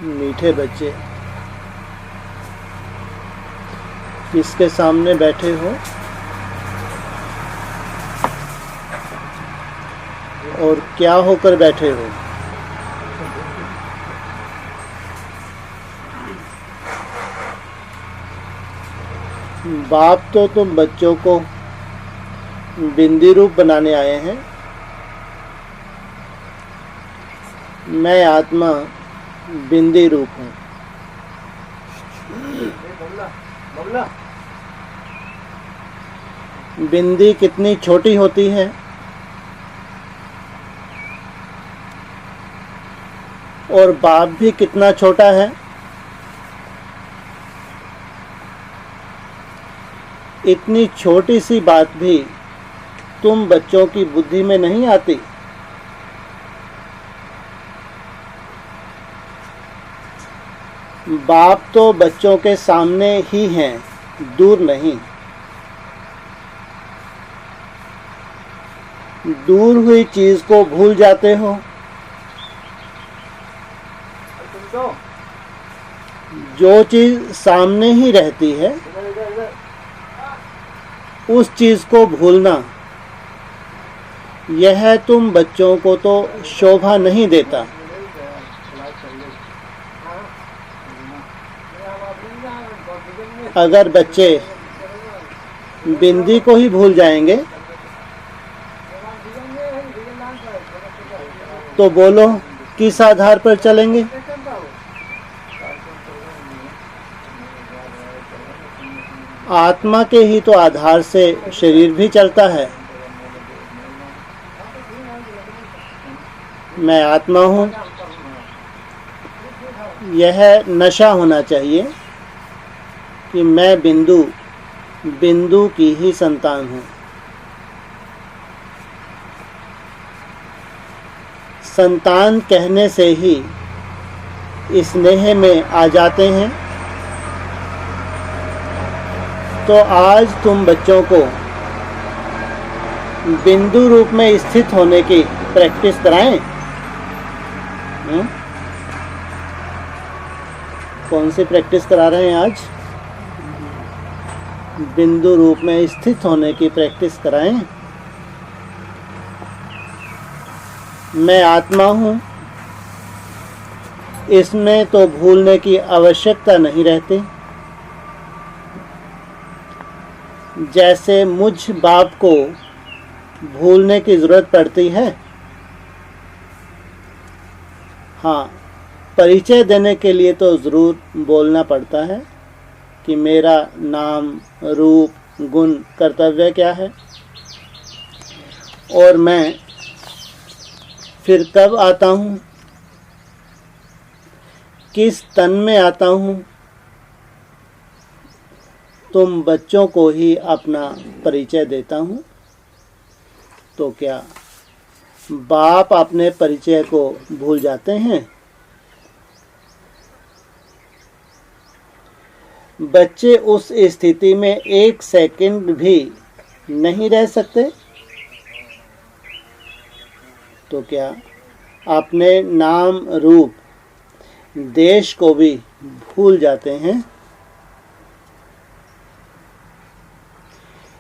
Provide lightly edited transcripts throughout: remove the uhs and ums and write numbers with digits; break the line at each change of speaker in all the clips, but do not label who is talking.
मीठे बच्चे, किसके सामने बैठे हो और क्या होकर बैठे हो? बाप तो तुम बच्चों को बिंदी रूप बनाने आए हैं। मैं आत्मा बिंदी रूप हूँ। बिंदी कितनी छोटी होती है और बाप भी कितना छोटा है। इतनी छोटी सी बात भी तुम बच्चों की बुद्धि में नहीं आती। बाप तो बच्चों के सामने ही हैं, दूर नहीं। दूर हुई चीज को भूल जाते हो। जो चीज सामने ही रहती है उस चीज को भूलना, यह तुम बच्चों को तो शोभा नहीं देता। अगर बच्चे बिंदी को ही भूल जाएंगे तो बोलो किस आधार पर चलेंगे? आत्मा के ही तो आधार से शरीर भी चलता है। मैं आत्मा हूँ, यह नशा होना चाहिए कि मैं बिंदु की ही संतान हूँ। संतान कहने से ही स्नेह में आ जाते हैं। तो आज तुम बच्चों को बिंदु रूप में स्थित होने की प्रैक्टिस कराएं। कौन सी प्रैक्टिस करा रहे हैं आज? बिंदु रूप में स्थित होने की प्रैक्टिस कराएं। मैं आत्मा हूँ, इसमें तो भूलने की आवश्यकता नहीं रहती। जैसे मुझ बाप को भूलने की जरूरत पड़ती है। हाँ, परिचय देने के लिए तो जरूर बोलना पड़ता है कि मेरा नाम, रूप, गुण, कर्तव्य क्या है और मैं फिर कब आता हूँ, किस तन में आता हूँ। तुम बच्चों को ही अपना परिचय देता हूँ तो क्या बाप अपने परिचय को भूल जाते हैं? बच्चे उस स्थिति में एक सेकंड भी नहीं रह सकते तो क्या अपने नाम, रूप, देश को भी भूल जाते हैं?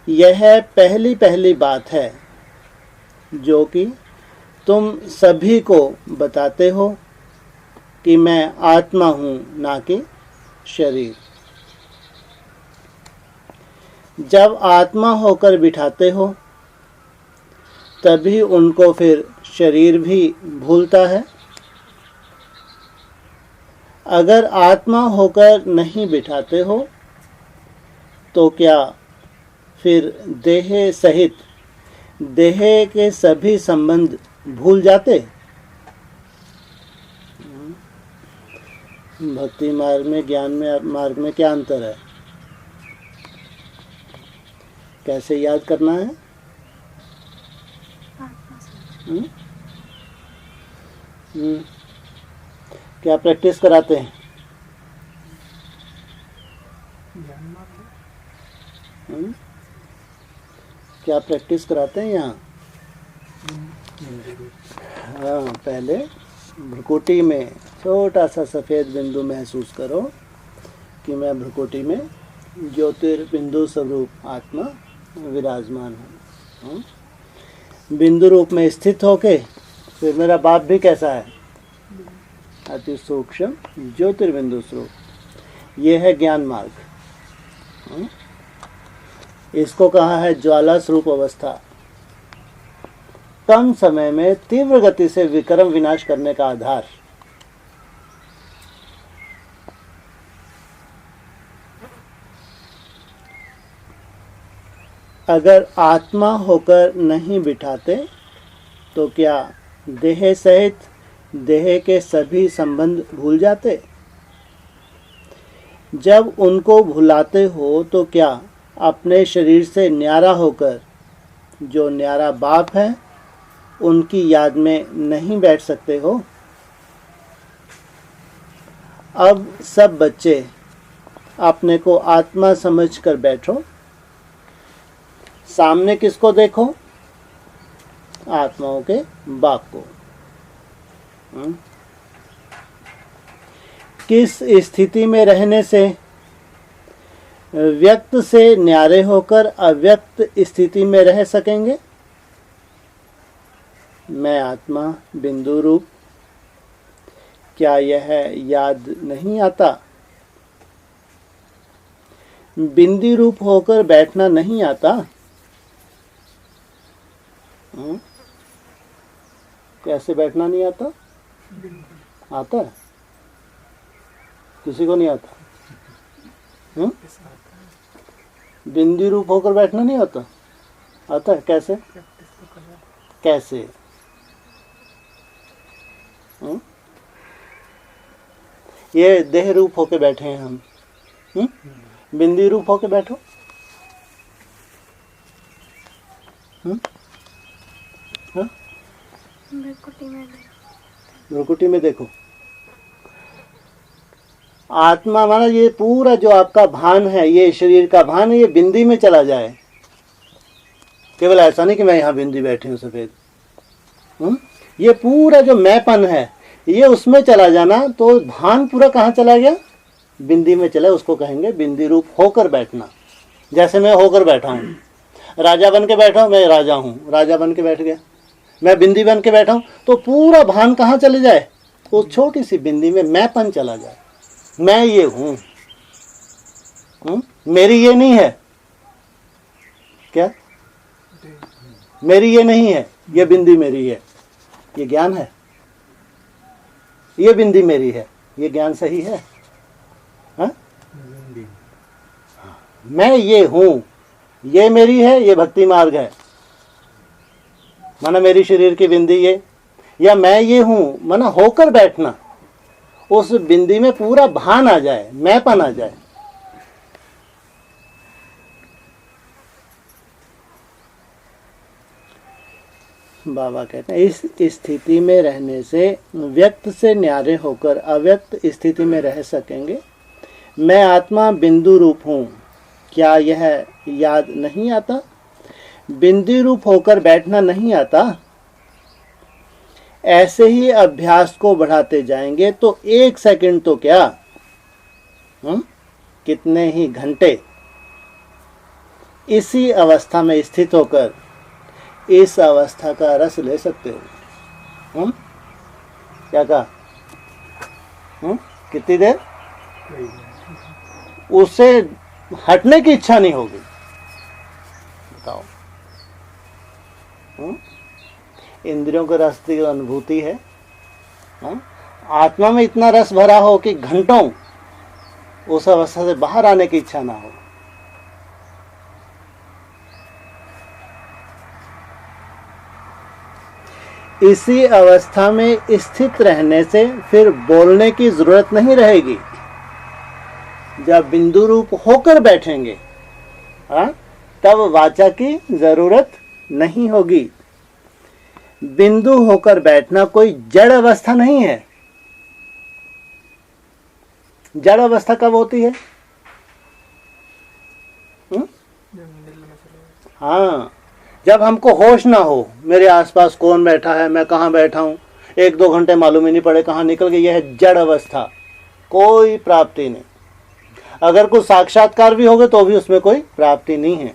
यह पहली बात है जो कि तुम सभी को बताते हो कि मैं आत्मा हूँ, ना कि शरीर। जब आत्मा होकर बिठाते हो तभी उनको फिर शरीर भी भूलता है। अगर आत्मा होकर नहीं बिठाते हो तो क्या फिर देह सहित देह के सभी संबंध भूल जाते? भक्ति मार्ग में, ज्ञान में मार्ग में क्या अंतर है? कैसे याद करना है? क्या प्रैक्टिस कराते हैं? क्या प्रैक्टिस कराते हैं यहाँ? हाँ, पहले भ्रुकुटी में छोटा सा सफ़ेद बिंदु महसूस करो कि मैं भ्रुकुटी में ज्योतिर्बिंदु स्वरूप आत्मा विराजमान हूँ। बिंदु रूप में स्थित होके फिर मेरा बाप भी कैसा है? अति सूक्ष्म ज्योतिर्बिंदु स्वरूप। ये है ज्ञान मार्ग। इसको कहा है ज्वाला स्वरूप अवस्था। कम समय में तीव्र गति से विक्रम विनाश करने का आधार। अगर आत्मा होकर नहीं बिठाते तो क्या देह सहित देह के सभी संबंध भूल जाते? जब उनको भुलाते हो तो क्या अपने शरीर से न्यारा होकर जो न्यारा बाप है उनकी याद में नहीं बैठ सकते हो? अब सब बच्चे अपने को आत्मा समझकर बैठो। सामने किसको देखो? आत्माओं के बाप को। किस स्थिति में रहने से व्यक्त से न्यारे होकर अव्यक्त स्थिति में रह सकेंगे? मैं आत्मा बिंदु रूप, क्या यह याद नहीं आता? बिंदु रूप होकर बैठना नहीं आता? कैसे बैठना नहीं आता? आता है? किसी को नहीं आता? बिंदु रूप होकर बैठना नहीं आता? आता है? कैसे? कैसे? ये देह रूप होकर बैठे हैं हम। बिंदु रूप होकर बैठो। भ्रुकुटी में देखो। आत्मा माना ये पूरा जो आपका भान है, ये शरीर का भान है, ये बिंदी में चला जाए। केवल ऐसा नहीं कि मैं यहाँ बिंदी बैठी हूँ सफेद। ये पूरा जो मैंपन है ये उसमें चला जाना, तो भान पूरा कहाँ चला गया? बिंदी में चला। उसको कहेंगे बिंदी रूप होकर बैठना। जैसे मैं होकर बैठा हूँ, राजा बन के बैठा हूँ, मैं राजा हूँ, राजा बन के बैठ गया। मैं बिंदी बन के बैठा हूँ, तो पूरा भान कहाँ चले जाए? वो छोटी सी बिंदी में मैंपन चला जाए। मैं ये हूँ, मेरी ये नहीं है। क्या? मेरी ये नहीं है, ये बिंदी मेरी है। ये ज्ञान है। ये बिंदी मेरी है, ये ज्ञान सही है? हाँ? मैं ये हूँ, ये मेरी है, ये भक्ति मार्ग है। माना मेरी शरीर की बिंदी ये, या मैं ये हूँ, माना होकर बैठना। उस बिंदी में पूरा भान आ जाए, मैंपन आ जाए। बाबा कहते हैं इस स्थिति में रहने से व्यक्त से न्यारे होकर अव्यक्त स्थिति में रह सकेंगे। मैं आत्मा बिंदु रूप हूँ, क्या यह याद नहीं आता? बिंदु रूप होकर बैठना नहीं आता? ऐसे ही अभ्यास को बढ़ाते जाएंगे तो 1 सेकंड तो क्या, कितने ही घंटे इसी अवस्था में स्थित होकर इस अवस्था का रस ले सकते हो। क्या कहा? कितनी देर? उससे हटने की इच्छा नहीं होगी। बताओ। इंद्रियों के रस की अनुभूति है। आत्मा में इतना रस भरा हो कि घंटों उस अवस्था से बाहर आने की इच्छा ना हो। इसी अवस्था में स्थित रहने से फिर बोलने की जरूरत नहीं रहेगी। जब बिंदु रूप होकर बैठेंगे तब वाचा की जरूरत नहीं होगी। बिंदु होकर बैठना कोई जड़ अवस्था नहीं है। जड़ अवस्था कब होती है? हाँ, जब हमको होश ना हो मेरे आसपास कौन बैठा है, मैं कहाँ बैठा हूँ, 1-2 घंटे मालूम ही नहीं पड़े कहाँ निकल गई। यह है जड़ अवस्था, कोई प्राप्ति नहीं। अगर कुछ साक्षात्कार भी होगा तो भी उसमें कोई प्राप्ति नहीं है।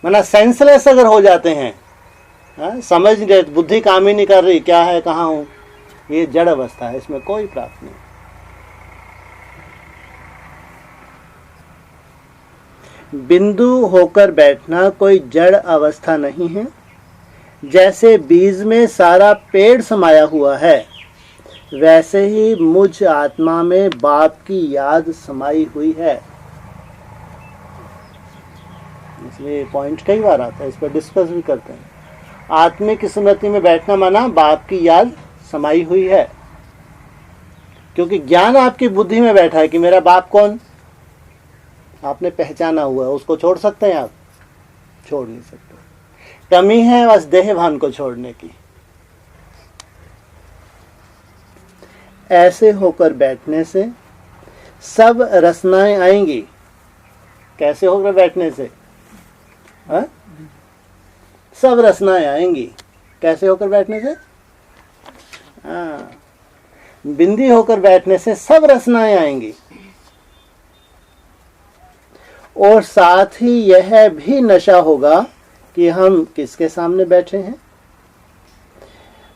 माना सेंसलेस अगर हो जाते हैं, समझ नहीं, बुद्धि काम ही नहीं कर रही, क्या है कहाँ हूँ, ये जड़ अवस्था है, इसमें कोई प्राप्ति नहीं। बिंदु होकर बैठना कोई जड़ अवस्था नहीं है। जैसे बीज में सारा पेड़ समाया हुआ है, वैसे ही मुझ आत्मा में बाप की याद समाई हुई है। इसलिए पॉइंट कई बार आता है, इस पर डिस्कस भी करते हैं। आत्मिक स्मृति में बैठना माना बाप की याद समाई हुई है, क्योंकि ज्ञान आपकी बुद्धि में बैठा है कि मेरा बाप कौन, आपने पहचाना हुआ है। उसको छोड़ सकते हैं आप? छोड़ नहीं सकते। कमी है बस देह भान को छोड़ने की। ऐसे होकर बैठने से सब रचनाएं आएंगी। कैसे होकर बैठने से? सब रचनाएं आएंगी। कैसे होकर बैठने से? बिंदी होकर बैठने से सब रचनाएं आएंगी। और साथ ही यह भी नशा होगा कि हम किसके सामने बैठे हैं।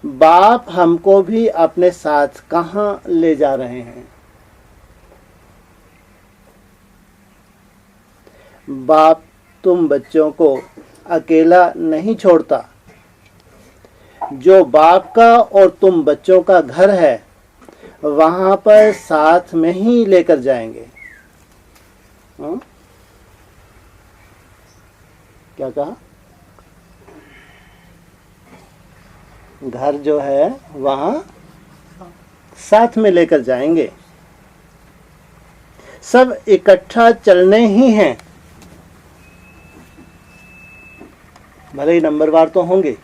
बाप हमको भी अपने साथ कहाँ ले जा रहे हैं। बाप तुम बच्चों को अकेला नहीं छोड़ता। जो बाप का और तुम बच्चों का घर है, वहां पर साथ में ही लेकर जाएंगे। क्या कहा? घर जो है वहां साथ में लेकर जाएंगे। सब इकट्ठा चलने ही हैं। भले ही नंबरवार तो होंगे,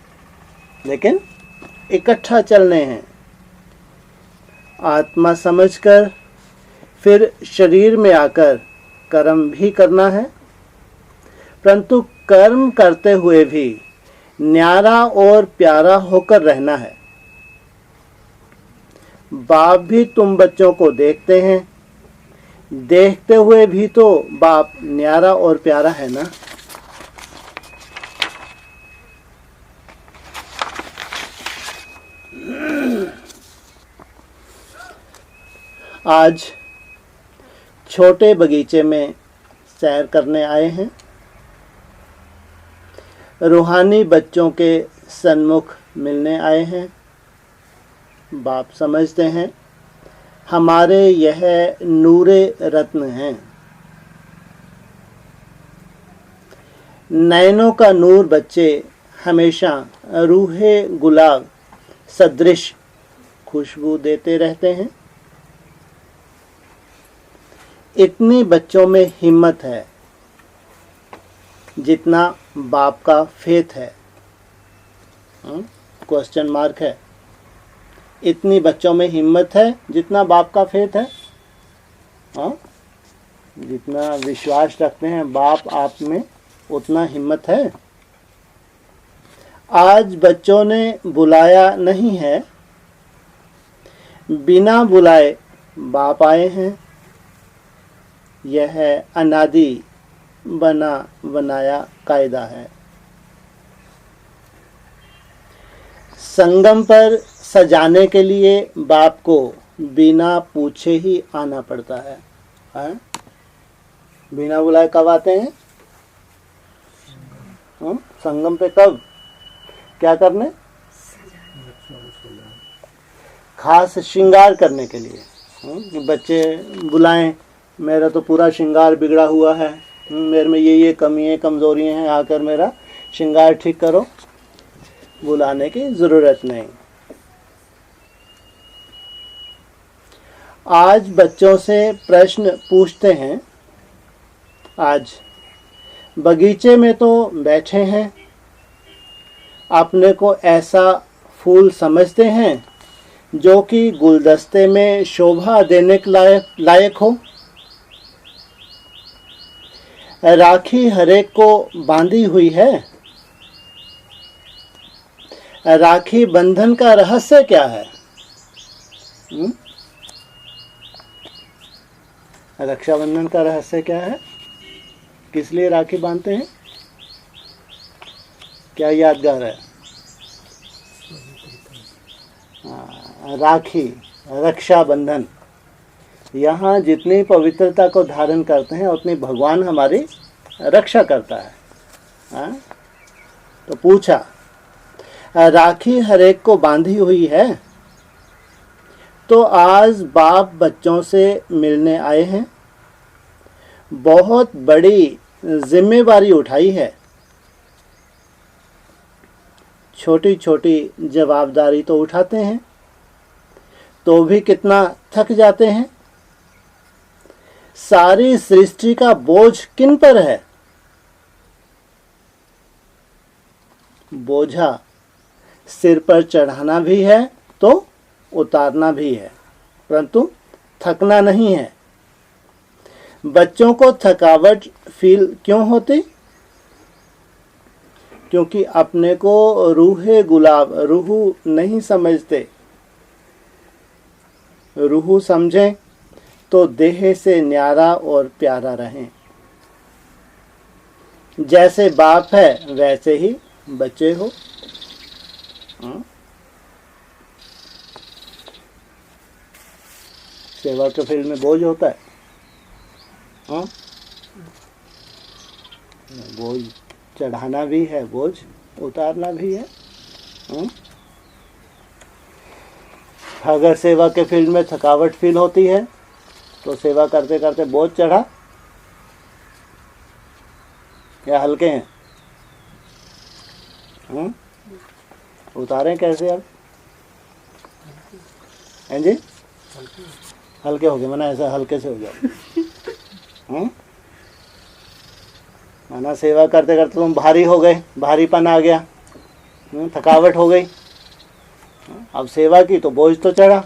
लेकिन इकट्ठा चलने हैं। आत्मा समझकर फिर शरीर में आकर कर्म भी करना है, परंतु कर्म करते हुए भी न्यारा और प्यारा होकर रहना है। बाप भी तुम बच्चों को देखते हैं, देखते हुए भी तो बाप न्यारा और प्यारा है ना। आज छोटे बगीचे में सैर करने आए हैं। रूहानी बच्चों के सन्मुख मिलने आए हैं। बाप समझते हैं हमारे यह नूरे रत्न हैं। नैनों का नूर बच्चे हमेशा रूहे गुलाब सदृश खुशबू देते रहते हैं। इतनी बच्चों में हिम्मत है जितना बाप का फेथ है। क्वेश्चन मार्क है। इतनी बच्चों में हिम्मत है जितना बाप का फेथ है। जितना विश्वास रखते हैं बाप आप में, उतना हिम्मत है। आज बच्चों ने बुलाया नहीं है, बिना बुलाए बाप आए हैं। यह अनादि बना बनाया कायदा है। संगम पर सजाने के लिए बाप को बिना पूछे ही आना पड़ता है। बिना बुलाए कब आते हैं? संगम पे कब? क्या करने? खास श्रृंगार करने के लिए। बच्चे बुलाएं, मेरा तो पूरा श्रृंगार बिगड़ा हुआ है, मेरे में ये कमी है, कमजोरियां हैं, आकर मेरा श्रृंगार ठीक करो। बुलाने की जरूरत नहीं। आज बच्चों से प्रश्न पूछते हैं। आज बगीचे में तो बैठे हैं, अपने को ऐसा फूल समझते हैं जो कि गुलदस्ते में शोभा देने के लायक हो। राखी हरेक को बांधी हुई है, राखी बंधन का रहस्य क्या है? रक्षाबंधन का रहस्य क्या है? किस लिए राखी बांधते हैं? क्या यादगार है? राखी, रक्षाबंधन, यहाँ जितनी पवित्रता को धारण करते हैं उतनी भगवान हमारी रक्षा करता है। तो पूछा, राखी हर एक को बांधी हुई है, तो आज बाप बच्चों से मिलने आए हैं, बहुत बड़ी जिम्मेवारी उठाई है, छोटी छोटी जवाबदारी तो उठाते हैं तो भी कितना थक जाते हैं। सारी सृष्टि का बोझ किन पर है? बोझा सिर पर चढ़ाना भी है तो उतारना भी है, परंतु थकना नहीं है। बच्चों को थकावट फील क्यों होती? क्योंकि अपने को रूहे गुलाब, रूह नहीं समझते। रूह समझें तो देह से न्यारा और प्यारा रहें। जैसे बाप है वैसे ही बच्चे हो। सेवा के फील्ड में बोझ होता है। बोझ चढ़ाना भी है, बोझ उतारना भी है। अगर सेवा के फील्ड में थकावट फील होती है तो सेवा करते करते बोझ चढ़ा या हल्के हैं? उतारें कैसे अब? हैं जी? हल्के हो गए, माना ऐसा हल्के से हो जाओ। माना सेवा करते करते तुम भारी हो गए, भारीपन आ गया, थकावट हो गई। अब सेवा की तो बोझ तो चढ़ा,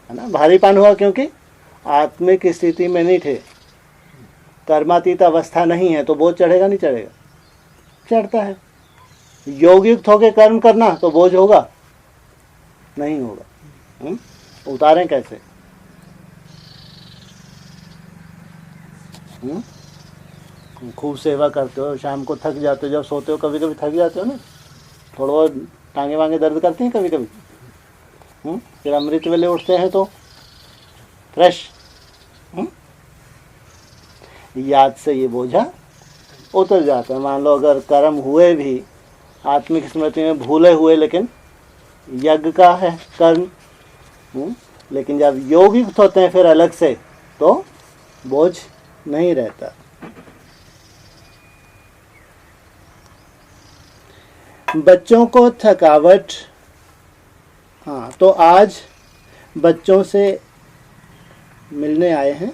है ना? भारीपन हुआ क्योंकि आत्मिक स्थिति में नहीं थे, कर्मातीत अवस्था नहीं है, तो बोझ चढ़ेगा नहीं चढ़ेगा? चढ़ता है। योगयुक्त होके कर्म करना तो बोझ होगा नहीं होगा। उतारें कैसे? खूब सेवा करते हो, शाम को थक जाते हो, जब सोते हो कभी कभी थक जाते हो ना, थोड़ा बहुत टांगे वांगे दर्द करती हैं कभी कभी। फिर अमृत वेले उठते हैं तो फ्रेश। याद से ये बोझा उतर जाता है। मान लो अगर कर्म हुए भी आत्मिक स्मृति में भूले हुए, लेकिन यज्ञ का है कर्म, लेकिन जब योगिक होते हैं फिर अलग से, तो बोझ नहीं रहता। बच्चों को थकावट, तो आज बच्चों से मिलने आए हैं।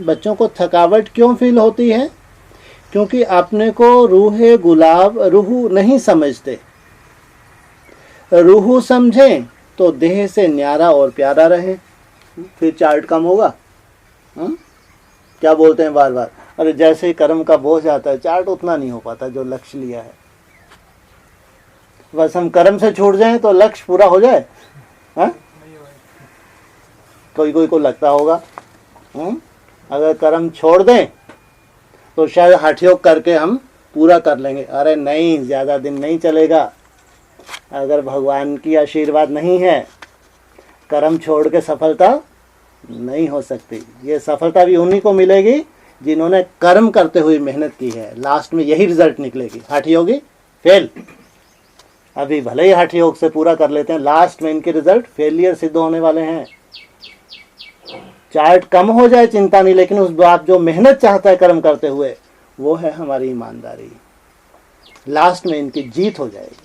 बच्चों को थकावट क्यों फील होती है? क्योंकि अपने को रूहे गुलाब, रूह नहीं समझते। रूह समझें तो देह से न्यारा और प्यारा रहे। फिर चार्ट कम होगा। क्या बोलते हैं बार बार, अरे जैसे ही कर्म का बोझ आता है चार्ट उतना नहीं हो पाता जो लक्ष्य लिया है। बस हम कर्म से छूट जाएं तो लक्ष्य पूरा हो जाए। कोई को लगता होगा अगर कर्म छोड़ दें तो शायद हठ योग करके हम पूरा कर लेंगे। अरे नहीं, ज़्यादा दिन नहीं चलेगा। अगर भगवान की आशीर्वाद नहीं है, कर्म छोड़ के सफलता नहीं हो सकती। ये सफलता भी उन्हीं को मिलेगी जिन्होंने कर्म करते हुए मेहनत की है। लास्ट में यही रिजल्ट निकलेगी। हठ योगी फेल, अभी भले ही हठ योग से पूरा कर लेते हैं, लास्ट में इनके रिजल्ट फेलियर सिद्ध होने वाले हैं। चार्ट कम हो जाए चिंता नहीं, लेकिन उस बाप जो मेहनत चाहता है कर्म करते हुए, वो है हमारी ईमानदारी। लास्ट में इनकी जीत हो जाएगी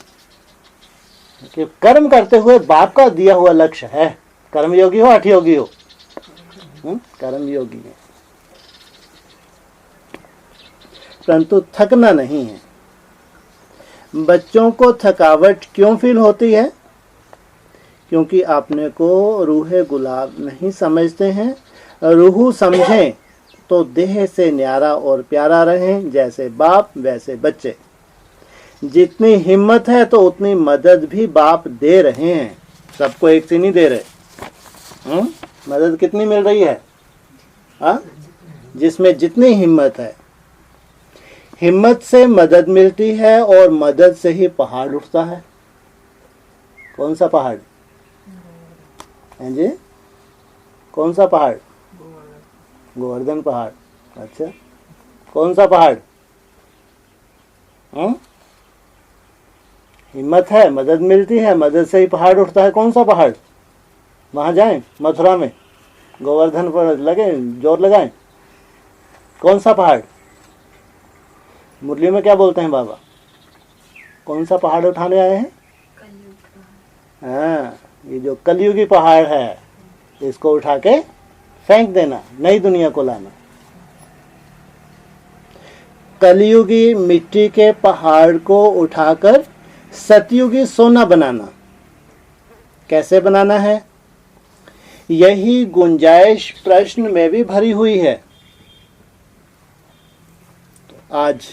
कि कर्म करते हुए बाप का दिया हुआ लक्ष्य है। कर्मयोगी हो हठ योगी हो, कर्मयोगी है, परंतु थकना नहीं है। बच्चों को थकावट क्यों फील होती है? क्योंकि अपने को रूहे गुलाब नहीं समझते हैं। रूह समझें तो देह से न्यारा और प्यारा रहें। जैसे बाप वैसे बच्चे। जितनी हिम्मत है तो उतनी मदद भी बाप दे रहे हैं, सबको एक से नहीं दे रहे। मदद कितनी मिल रही है? जिसमें जितनी हिम्मत है, हिम्मत से मदद मिलती है और मदद से ही पहाड़ उठता है। कौन सा पहाड़ है जी? कौन सा पहाड़? गोवर्धन पहाड़। अच्छा, कौन सा पहाड़? हिम्मत है, मदद मिलती है, मदद से ही पहाड़ उठता है। कौन सा पहाड़? वहां जाएं, मथुरा में गोवर्धन पर लगे, जोर लगाएं। कौन सा पहाड़? मुरली में क्या बोलते हैं बाबा? कौन सा पहाड़ उठाने आए हैं? हाँ, ये जो कलयुगी पहाड़ है, इसको उठा के फेंक देना, नई दुनिया को लाना। कलयुगी मिट्टी के पहाड़ को उठाकर सतयुगी सोना बनाना। कैसे बनाना है? यही गुंजाइश प्रश्न में भी भरी हुई है। तो आज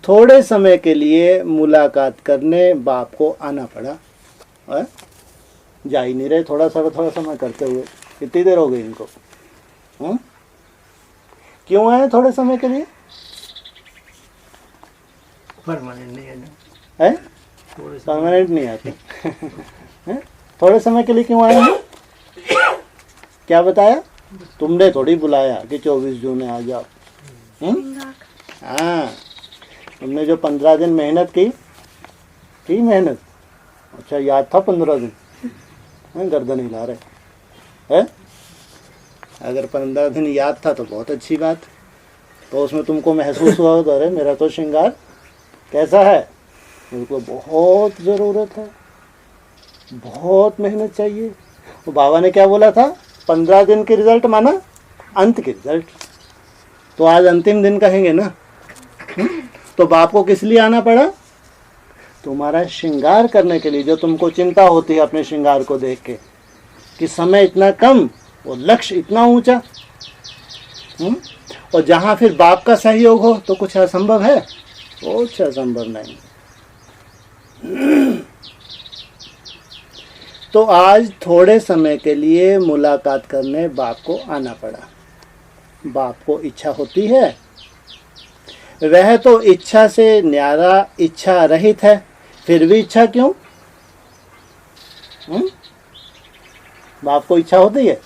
थोड़े समय के लिए मुलाकात करने बाप को आना पड़ा। जा ही नहीं रहे, थोड़ा समय करते हुए कितनी देर हो गई इनको? क्यों आए थोड़े समय के लिए?
परमानेंट नहीं है
है? परमानेंट नहीं आते। थोड़े समय के लिए क्यों आए हैं? क्या बताया? तुमने थोड़ी बुलाया कि 24 जून है आ जाओ। हाँ, तुमने जो 15 दिन मेहनत की मेहनत। अच्छा, याद था 15 दिन? गर्दन हिला रहे है? अगर 15 दिन याद था तो बहुत अच्छी बात। तो उसमें तुमको महसूस हुआ होगा, अरे मेरा तो श्रृंगार कैसा है, मुझको बहुत ज़रूरत है, बहुत मेहनत चाहिए। तो बाबा ने क्या बोला था? 15 दिन के रिजल्ट माना अंत के रिजल्ट। तो आज अंतिम दिन कहेंगे ना। तो बाप को किस लिए आना पड़ा? तुम्हारा श्रृंगार करने के लिए। जो तुमको चिंता होती है अपने श्रृंगार को देख के कि समय इतना कम और लक्ष्य इतना ऊंचा, और जहां फिर बाप का सहयोग हो तो कुछ असंभव है? कुछ असंभव नहीं। तो आज थोड़े समय के लिए मुलाकात करने बाप को आना पड़ा। बाप को इच्छा होती है, वह तो इच्छा से न्यारा इच्छा रहित है, फिर भी इच्छा क्यों? बाप को इच्छा होती है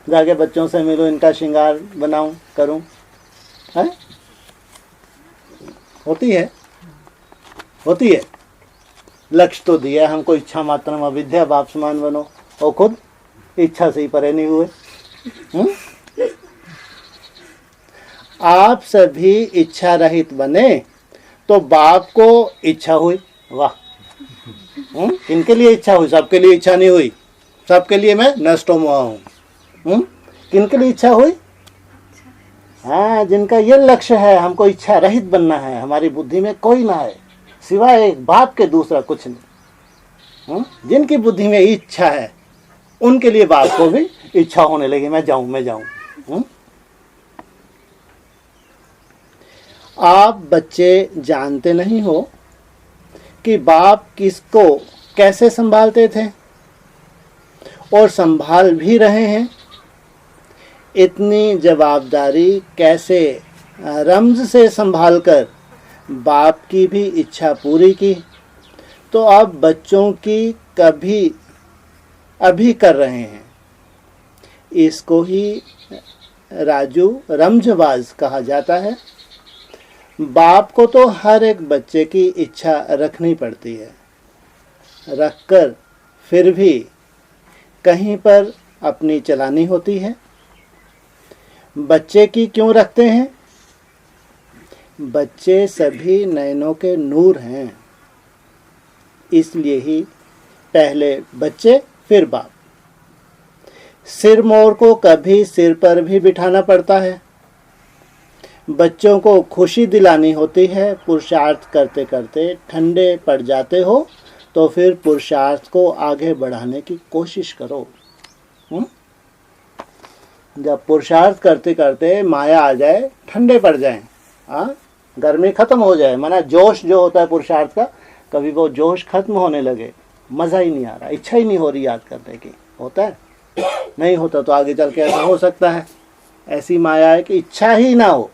जाके बच्चों से मिलो, इनका श्रृंगार बनाऊं, करूं, है? होती है? होती है। लक्ष्य तो दिया हमको, इच्छा मात्रम अविद्या, बाप समान बनो, और खुद इच्छा से ही परे नहीं हुए। आप सभी इच्छा रहित बने तो बाप को इच्छा हुई। वाह! किनके लिए इच्छा हुई? सबके लिए इच्छा नहीं हुई। सबके लिए मैं नष्ट हुआ हूँ। किनके लिए इच्छा हुई? हाँ, जिनका ये लक्ष्य है, हमको इच्छा रहित बनना है, हमारी बुद्धि में कोई ना है सिवाय एक बाप के, दूसरा कुछ नहीं। जिनकी बुद्धि में इच्छा है उनके लिए बाप को भी इच्छा होने लगी, मैं जाऊं। आप बच्चे जानते नहीं हो कि बाप किसको कैसे संभालते थे और संभाल भी रहे हैं। इतनी जवाबदारी कैसे रमज से संभालकर बाप की भी इच्छा पूरी की, तो अब बच्चों की अभी कर रहे हैं। इसको ही राजू रमजबाज कहा जाता है। बाप को तो हर एक बच्चे की इच्छा रखनी पड़ती है, रखकर फिर भी कहीं पर अपनी चलानी होती है। बच्चे की क्यों रखते हैं? बच्चे सभी नयनों के नूर हैं, इसलिए ही पहले बच्चे फिर बाप। सिर मोर को कभी सिर पर भी बिठाना पड़ता है। बच्चों को खुशी दिलानी होती है। पुरुषार्थ करते करते ठंडे पड़ जाते हो तो फिर पुरुषार्थ को आगे बढ़ाने की कोशिश करो। जब पुरुषार्थ करते करते माया आ जाए, ठंडे पड़ जाएं, गर्मी खत्म हो जाए, माना जोश जो होता है पुरुषार्थ का, कभी वो जोश खत्म होने लगे, मज़ा ही नहीं आ रहा, इच्छा ही नहीं हो रही याद करने की, होता है? नहीं होता तो आगे चल के ऐसा हो सकता है। ऐसी माया है कि इच्छा ही ना हो,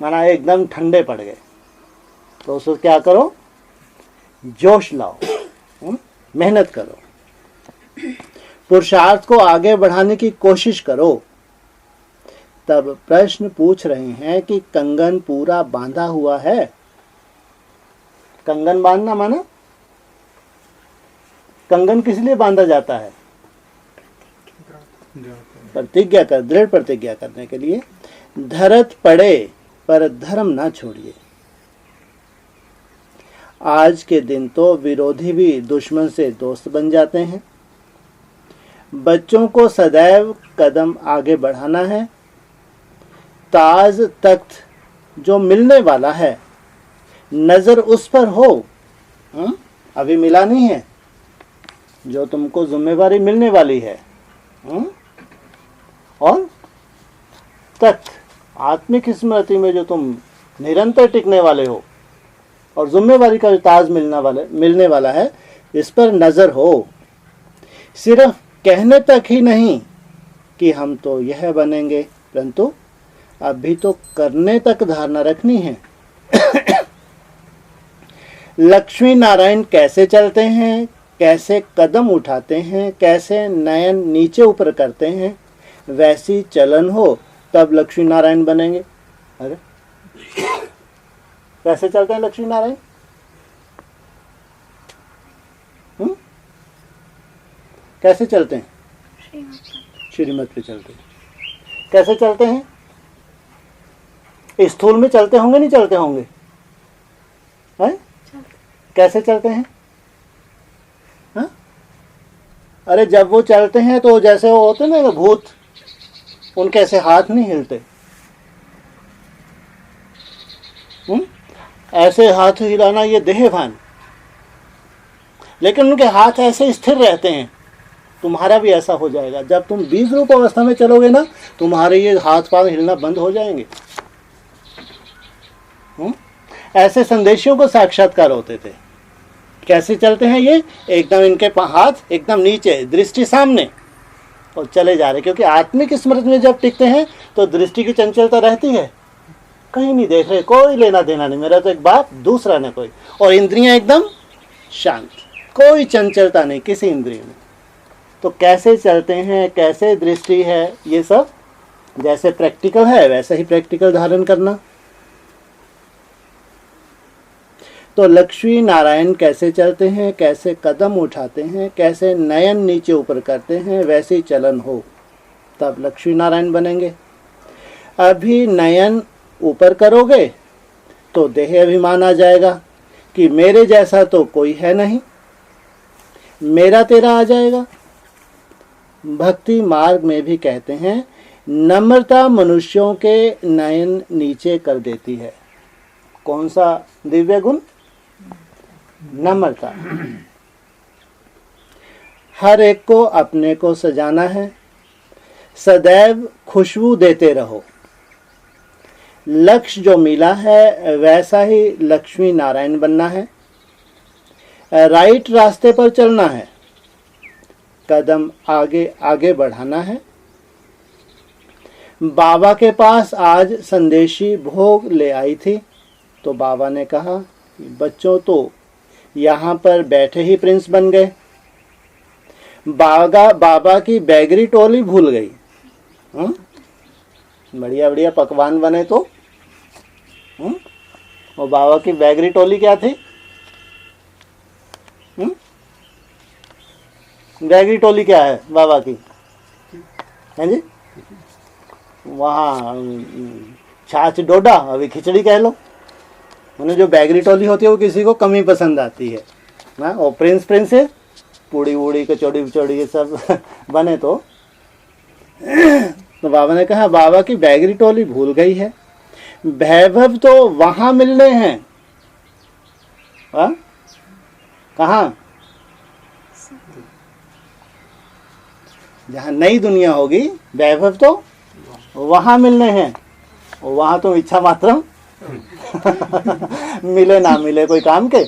माना एकदम ठंडे पड़ गए, तो उसको क्या करो, जोश लाओ, मेहनत करो, पुरुषार्थ को आगे बढ़ाने की कोशिश करो। तब प्रश्न पूछ रहे हैं कि कंगन पूरा बांधा हुआ है। कंगन बांधना माना, कंगन किस लिए बांधा जाता है? प्रतिज्ञा कर, दृढ़ प्रतिज्ञा करने के लिए। धरत पड़े पर धर्म ना छोड़िए। आज के दिन तो विरोधी भी दुश्मन से दोस्त बन जाते हैं। बच्चों को सदैव कदम आगे बढ़ाना है। ताज तख्त जो मिलने वाला है, नजर उस पर हो। अभी मिला नहीं है, जो तुमको जिम्मेवारी मिलने वाली है। और तख्त आत्मिक स्मृति में जो तुम निरंतर टिकने वाले हो, और जिम्मेवारी का जो ताज मिलने वाला है, इस पर नजर हो। सिर्फ कहने तक ही नहीं कि हम तो यह बनेंगे, परंतु अभी तो करने तक धारणा रखनी है। लक्ष्मी नारायण कैसे चलते हैं, कैसे कदम उठाते हैं, कैसे नयन नीचे ऊपर करते हैं, वैसी चलन हो तब लक्ष्मी नारायण बनेंगे। अरे कैसे चलते हैं लक्ष्मी नारायण? कैसे चलते हैं? श्रीमत पे चलते हैं। कैसे चलते हैं? स्थूल में चलते होंगे, नहीं चलते होंगे? है? कैसे चलते हैं? हा? अरे जब वो चलते हैं तो जैसे वो होते ना भूत, उनके ऐसे हाथ नहीं हिलते। ऐसे हाथ हिलाना ये देह भान, लेकिन उनके हाथ ऐसे स्थिर रहते हैं। तुम्हारा भी ऐसा हो जाएगा। जब तुम बीज रूप अवस्था में चलोगे ना, तुम्हारे ये हाथ पांव हिलना बंद हो जाएंगे। ऐसे संदेशियों को साक्षात्कार होते थे। कैसे चलते हैं ये? एकदम इनके हाथ एकदम नीचे, दृष्टि सामने, और चले जा रहे। क्योंकि आत्मिक स्मृति में जब टिकते हैं तो दृष्टि की चंचलता रहती है, कहीं नहीं देख रहे, कोई लेना देना नहीं, मेरा तो एक बाप दूसरा न कोई, और इंद्रियां एकदम शांत, कोई चंचलता नहीं किसी इंद्रिय में। तो कैसे चलते हैं, कैसे दृष्टि है, ये सब जैसे प्रैक्टिकल है वैसे ही प्रैक्टिकल धारण करना। तो लक्ष्मी नारायण कैसे चलते हैं, कैसे कदम उठाते हैं, कैसे नयन नीचे ऊपर करते हैं, वैसे चलन हो तब लक्ष्मी नारायण बनेंगे। अभी नयन ऊपर करोगे तो देह अभिमान आ जाएगा कि मेरे जैसा तो कोई है नहीं, मेरा तेरा आ जाएगा। भक्ति मार्ग में भी कहते हैं, नम्रता मनुष्यों के नयन नीचे कर देती है। कौन सा दिव्य गुण? नम्रता। हर एक को अपने को सजाना है, सदैव खुशबू देते रहो। लक्ष्य जो मिला है वैसा ही लक्ष्मी नारायण बनना है। राइट रास्ते पर चलना है, कदम आगे आगे बढ़ाना है। बाबा के पास आज संदेशी भोग ले आई थी, तो बाबा ने कहा, बच्चों तो यहाँ पर बैठे ही प्रिंस बन गए। बाबा की बैगरी टोली भूल गई। बढ़िया बढ़िया पकवान बने तो और बाबा की बैगरी टोली क्या थी? बैगरी टोली क्या है बाबा की? है जी, वहाँ छाछ डोडा, अभी खिचड़ी कह लो। उन्हें जो बैगरी टोली होती है वो किसी को कम ही पसंद आती है ना। और प्रिंसेस पूड़ी वूड़ी कचौड़ी विचौड़ी ये सब बने तो बाबा ने कहा, बाबा की बैगरी टोली भूल गई है। वैभव तो वहां मिलने हैं। कहाँ? जहाँ नई दुनिया होगी, वैभव तो वहां मिलने हैं, और वहां तो इच्छा मात्र मिले ना मिले कोई काम के,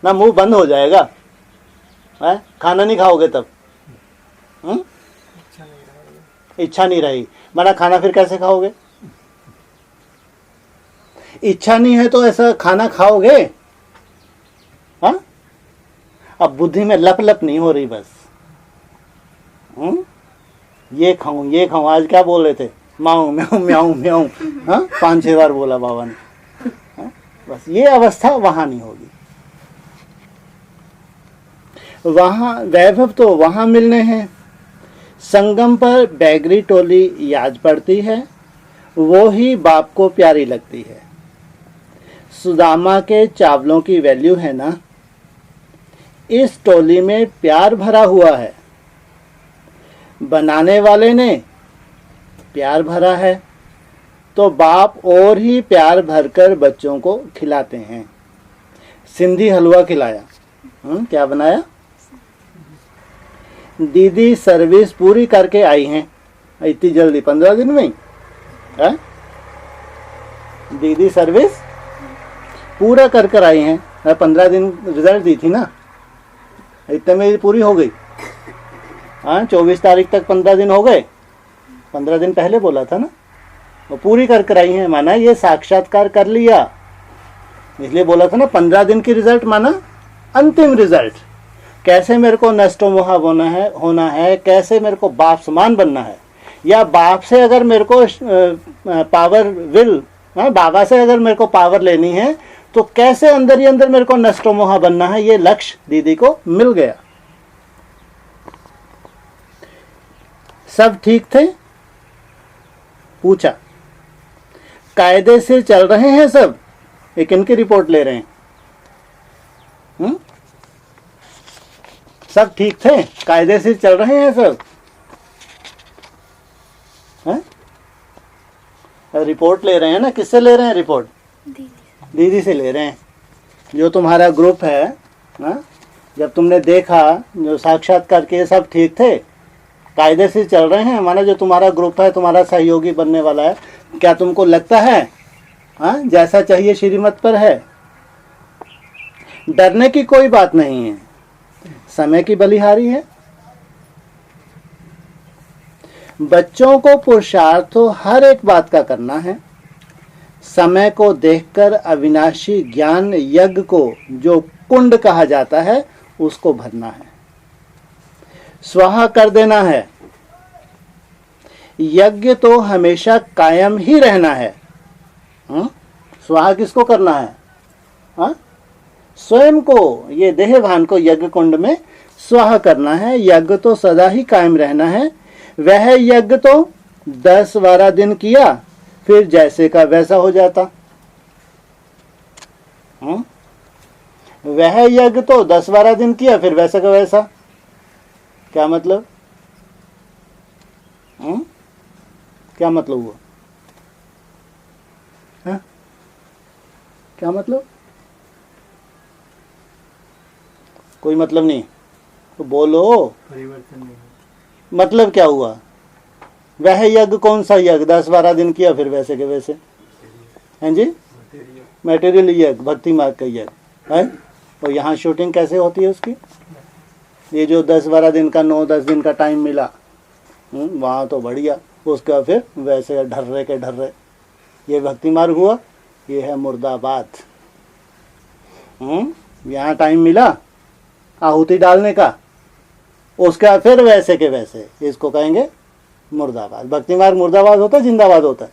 ना मुंह बंद हो जाएगा, खाना नहीं खाओगे तब, इच्छा नहीं रही, माना खाना फिर कैसे खाओगे? इच्छा नहीं है तो ऐसा खाना खाओगे? हाँ, अब बुद्धि में लप लप नहीं हो रही बस, ये खाऊं, आज क्या बोल रहे थे, माऊं म्याऊं म्याऊं म्याऊं, हाँ 5-6 बार बोला बाबा ने, हाँ? बस ये अवस्था वहां नहीं होगी। वहां वैभव तो वहां मिलने हैं। संगम पर बैगरी टोली याद पड़ती है, वो ही बाप को प्यारी लगती है। सुदामा के चावलों की वैल्यू है ना, इस टोली में प्यार भरा हुआ है। बनाने वाले ने प्यार भरा है तो बाप और ही प्यार भरकर बच्चों को खिलाते हैं। सिंधी हलवा खिलाया, क्या बनाया? दीदी सर्विस पूरी करके आई हैं इतनी जल्दी, 15 दिन में ही, है? दीदी सर्विस पूरा कर आई हैं, 15 दिन रिजल्ट दी थी ना, इतने में पूरी हो गई। हाँ 24 तारीख तक 15 दिन हो गए, 15 दिन पहले बोला था ना, वो पूरी कर आई हैं, माना ये साक्षात्कार कर लिया, इसलिए बोला था ना 15 दिन की रिजल्ट माना अंतिम रिजल्ट। कैसे मेरे को नष्टो मोहा होना है, कैसे मेरे को बाप समान बनना है, या बाप से अगर मेरे को पावर विल, बाबा से अगर मेरे को पावर लेनी है तो कैसे अंदर ही अंदर मेरे को नष्टो मोहा बनना है, ये लक्ष्य दीदी को मिल गया। सब ठीक थे? पूछा। कायदे से चल रहे हैं सब? एक इनकी रिपोर्ट ले रहे हैं। सब ठीक थे? कायदे से चल रहे हैं सब? रिपोर्ट ले रहे हैं ना, किससे ले रहे हैं रिपोर्ट? दीदी से ले रहे हैं। जो तुम्हारा ग्रुप है ना, जब तुमने देखा जो साक्षात्कार किए सब ठीक थे, कायदे से चल रहे हैं, माना जो तुम्हारा ग्रुप है, तुम्हारा सहयोगी बनने वाला है, क्या तुमको लगता है जैसा चाहिए श्रीमत पर है? डरने की कोई बात नहीं है, समय की बलिहारी है। बच्चों को पुरुषार्थ तो हर एक बात का करना है। समय को देखकर अविनाशी ज्ञान यज्ञ को, जो कुंड कहा जाता है, उसको भरना है, स्वाहा कर देना है। यज्ञ तो हमेशा कायम ही रहना है। स्वाहा किसको करना है? स्वयं को, ये देहभान को यज्ञ कुंड में स्वाहा करना है। यज्ञ तो सदा ही कायम रहना है। वह यज्ञ तो 10-12 दिन किया, फिर जैसे का वैसा हो जाता। वह यज्ञ तो 10-12 दिन किया, फिर वैसा का वैसा। क्या मतलब? क्या मतलब हुआ? क्या मतलब? कोई मतलब नहीं तो बोलो, परिवर्तन नहीं। मतलब क्या हुआ? वह यज्ञ कौन सा यज्ञ? 10-12 दिन किया, फिर वैसे के वैसे, हैं जी? मटेरियल यज्ञ, भक्ति मार्ग का यज्ञ है। और यहाँ शूटिंग कैसे होती है उसकी? ये जो 10-12 दिन का, 9-10 दिन का टाइम मिला, वहाँ तो बढ़िया, उसका फिर वैसे ढर्रे के ढर्रे। ये भक्ति मार्ग हुआ, ये है मुर्दाबाद। यहाँ टाइम मिला आहुति डालने का, उसका फिर वैसे के वैसे, इसको कहेंगे मुर्दाबाद। भक्ति मार्ग मुर्दाबाद होता है, जिंदाबाद होता है।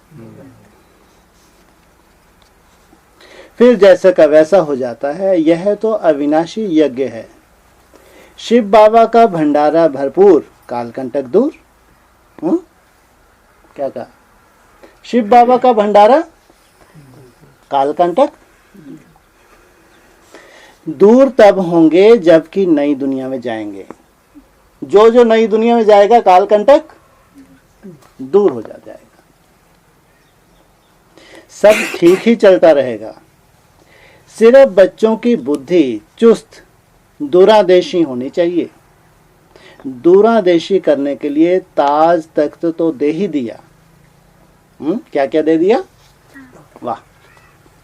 फिर जैसे का वैसा हो जाता है। यह तो अविनाशी यज्ञ है। शिव बाबा का भंडारा भरपूर, कालकंटक दूर। क्या कहा? शिव बाबा का भंडारा कालकंटक दूर तब होंगे जबकि नई दुनिया में जाएंगे। जो नई दुनिया में जाएगा, कालकंटक दूर हो जाएगा। सब ठीक ही चलता रहेगा। सिर्फ बच्चों की बुद्धि चुस्त दूरादेशी होनी चाहिए। दूरादेशी करने के लिए ताज तख्त तो दे ही दिया। क्या क्या दे दिया? वाह।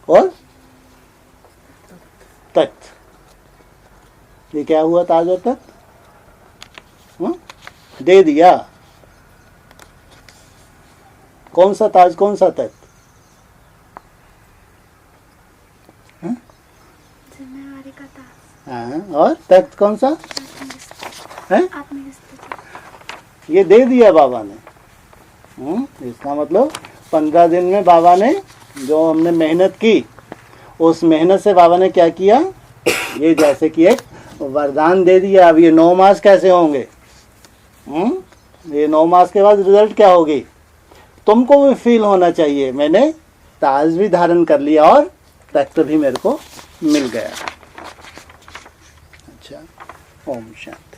और तख्त, ये क्या हुआ? ताज और तख्त दे दिया। कौन सा ताज, कौन सा तख्त?
जिम्मेवारी का ताज।
हाँ, और तख्त कौन सा है? ये दे दिया बाबा ने। इसका मतलब 15 दिन में बाबा ने जो हमने मेहनत की, उस मेहनत से बाबा ने क्या किया? ये जैसे कि एक वरदान दे दिया। अब ये 9 मास कैसे होंगे? ये 9 मास के बाद रिजल्ट क्या होगी? तुमको भी फील होना चाहिए, मैंने ताज भी धारण कर लिया और तख्त भी मेरे को मिल गया। अच्छा, ओम शांति।